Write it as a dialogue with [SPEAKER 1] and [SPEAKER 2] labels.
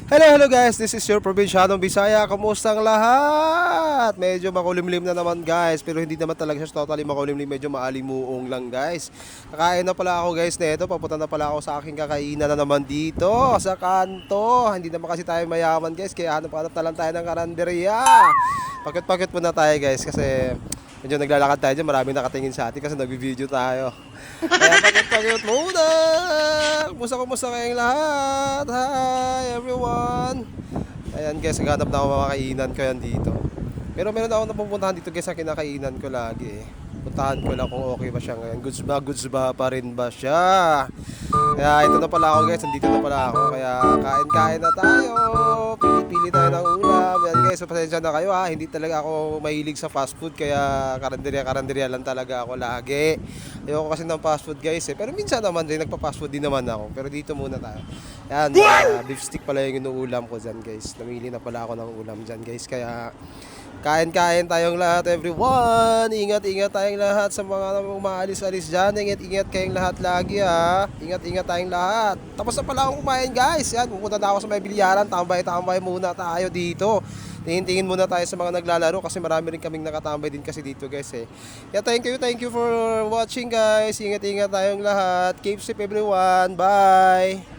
[SPEAKER 1] Hello guys, this is your Provincianong Bisaya. Kamusta ang lahat? Medyo makulimlim na naman guys, pero hindi naman talaga siya totally makulimlim, medyo maalimuong lang guys. Kakain na pala ako guys nito, papunta na pala ako sa aking kakainan na naman dito sa kanto. Hindi naman kasi tayo mayaman guys, kaya hanap-hanap na lang tayo ng karanderya. Pakit-pakit muna tayo guys kasi medyo naglalakad tayo dyan, maraming nakatingin sa atin kasi nag-video tayo. Kaya pakit-pakit muna. Kumusta kayong lahat? Hi everyone. Ayan guys, naghanap na ako mga kainan ko yan dito. Pero meron ako napupuntahan dito guys sa kinakainan ko lagi eh. Puntahan ko lang kung okay ba siya ngayon. Goods ba pa rin ba siya? Kaya ito na pala ako guys, nandito na pala ako. Kaya kain-kain na tayo. Pili-pili tayo ng ulam. Yan guys, pasensya na kayo ha. Hindi talaga ako mahilig sa fast food. Kaya karanderya lang talaga ako lagi. Ayoko kasi ng fast food guys eh. Pero minsan naman din, nagpa-fast food din naman ako. Pero dito muna tayo. Yan, beef stick pala yung inuulam ko dyan guys. Namili na pala ako ng ulam dyan guys. Kaya kain-kain tayong lahat everyone. Ingat-ingat tayong lahat sa mga umaalis-alis dyan. Ingat-ingat kayong lahat lagi ha. Ingat-ingat tayong lahat. Tapos na pala akong kumain guys. Yan, pupunta na ako sa may bilyaran. Tambay-tambay muna tayo dito. Tingin-tingin muna tayo sa mga naglalaro kasi marami rin kaming nakatambay din kasi dito guys eh. Yeah, thank you for watching guys. Ingat-ingat tayong lahat. Keep safe everyone. Bye.